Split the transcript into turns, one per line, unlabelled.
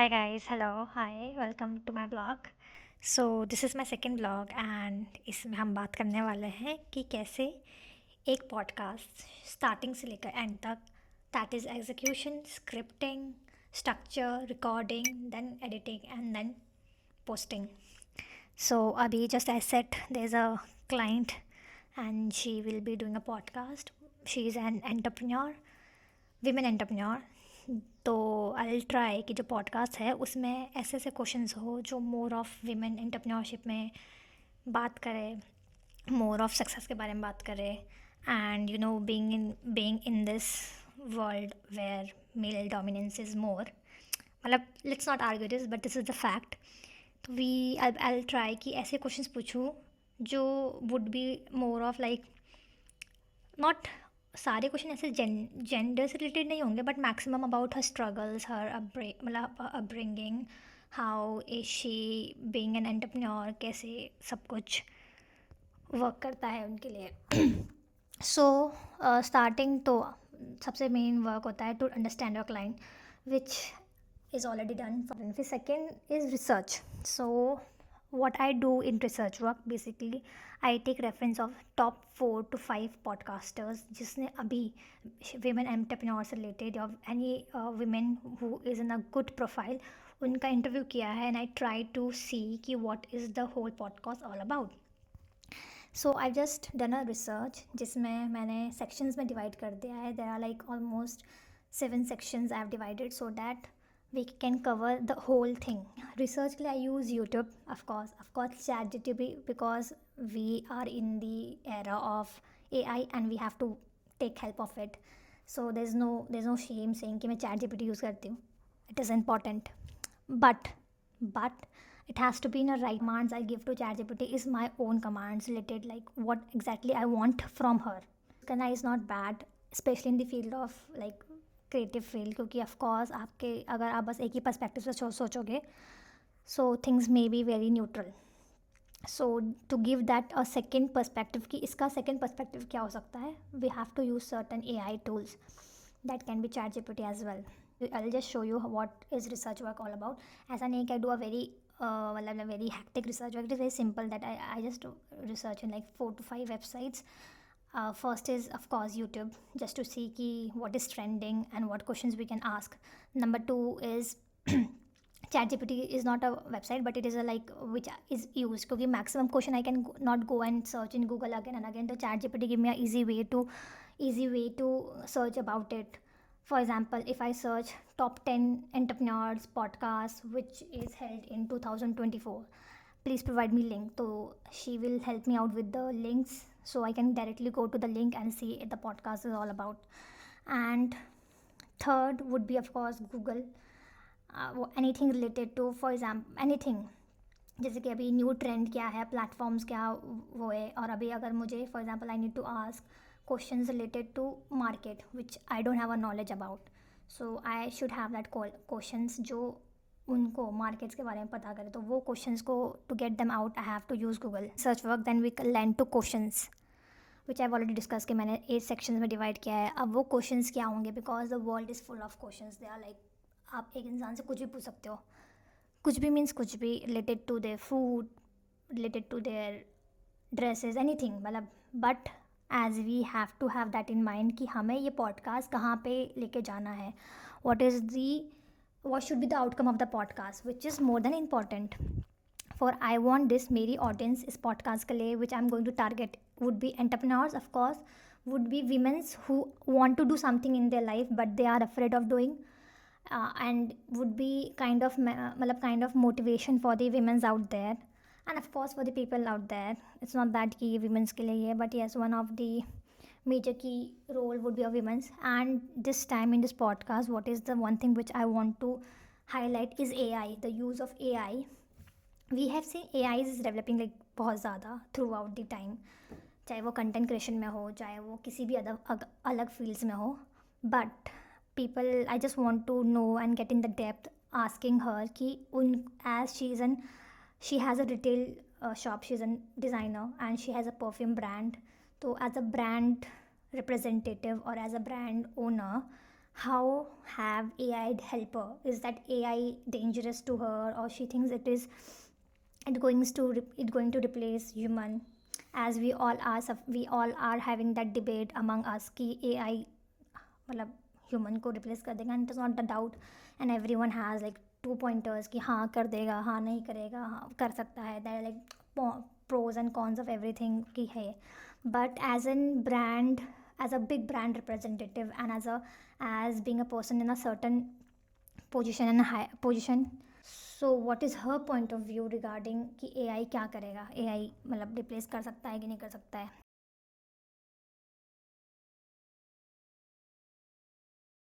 Hi guys, hello, hi, welcome to my blog. So this is my second blog and इसमें हम बात करने वाले हैं कि कैसे एक पॉडकास्ट स्टार्टिंग से लेकर एंड तक that is execution, scripting, structure, recording, then editing and then posting. So Abhi, just as said, there's a client and she will be doing a podcast. She is an entrepreneur, women entrepreneur. तो आई try कि जो podcast है उसमें ऐसे ऐसे questions हो जो more of women entrepreneurship में बात करे, मोर ऑफ सक्सेस के बारे में बात करे, and you know being in this world where male dominance is more. मतलब let's not argue this but this is the fact. तो वी आई ट्राई कि ऐसे क्वेश्चंस पूछूँ जो would be more of like not सारे question ऐसे gender से related नहीं होंगे but maximum about her struggles, her मतलब upbringing, how is she being an entrepreneur, कैसे सब कुछ वर्क करता है उनके लिए. सो स्टार्टिंग तो सबसे मेन वर्क होता है to understand your client which is already done. फिर second is research. So what I do in research work, basically I take reference of top 4 to 5 podcasters जिसने अभी women entrepreneur से related or any women who is in a good profile उनका interview किया है and I try to see कि what is the whole podcast all about. So I just done a research जिसमें मैंने sections में divide कर दिया है. There are like almost 7 sections I have divided so that we can cover the whole thing. Research के लिए I use YouTube, of course ChatGPT, because we are in the era of AI and we have to take help of it. So there's no shame saying कि मैं ChatGPT use करती हूँ. It is important. But it has to be in a right. Commands I give to ChatGPT is my own commands related like what exactly I want from her. करना is not bad, especially in the field of like creative field, क्योंकि of course आपके अगर आप बस एक ही perspective से सोचोगे so things may be very neutral. So to give that a second perspective कि इसका सेकेंड पर्सपेक्टिव क्या हो सकता है, we have to use certain AI tools that can be ChatGPT as well. I'll just show you what is research work all about. ऐसा नहीं कि I do a very मतलब very hectic research work. It is very simple that I just research in like 4 to 5 websites. First is of course YouTube, just to see ki what is trending and what questions we can ask. Number 2 is ChatGPT is not a website but it is a like which is used because maximum question I can not go and search in Google again and again. So ChatGPT give me a easy way to search about it. For example, if I search top 10 entrepreneurs podcast which is held in 2024, please provide me link. So she will help me out with the links so I can directly go to the link and see what the podcast is all about. And third would be of course Google. Anything related to, for example, anything जैसे कि अभी new trend क्या है, platforms क्या वो है, और अभी अगर मुझे for example I need to ask questions related to market which I don't have a knowledge about, so I should have that questions जो उनको मार्केट्स के बारे में पता करें. तो वो क्वेश्चंस को to get them out I have to use Google search work. Then we learn two questions which I already discuss कि मैंने 8 sections में डिवाइड किया है. अब वो क्वेश्चंस क्या होंगे, because the world is full of questions. They are like आप एक इंसान से कुछ भी पूछ सकते हो, कुछ भी मीन्स कुछ भी related to their food, related to their dresses, anything मतलब. But as we have to have that in mind कि हमें ये पॉडकास्ट कहाँ पे लेके जाना है, what should be the outcome of the podcast, which is more than important. For I want this, मेरी audience इस podcast के लिए which I'm going to target would be entrepreneurs, of course, would be women who want to do something in their life but they are afraid of doing, and would be kind of motivation for the women's out there, and of course for the people out there. It's not that कि women's के लिए है, but yes, one of the major key role would be a women's. And this time in this podcast, what is the one thing which I want to highlight is AI, the use of AI. We have seen AI is developing like बहुत ज़्यादा through out the time, चाहे वो content creation में हो, चाहे वो किसी भी अलग फील्ड्स में हो. But people, I just want to know and get in the depth asking her कि उन as she has a retail shop, she's a designer and she has a perfume brand. तो as a brand representative or as a brand owner, how have AI help her? Is that AI dangerous to her, or she thinks it going to replace human? As we all are having that debate among us कि AI मतलब human को replace कर देगा, and it is not the doubt, and every one has like two pointers कि हाँ कर देगा, हाँ नहीं करेगा, हाँ कर सकता है, that like pros and cons of everything की है. But as an brand, as a big brand representative, and as being a person in a certain position and high position, so what is her point of view regarding कि AI क्या करेगा, AI मतलब replace कर सकता है कि नहीं कर सकता है.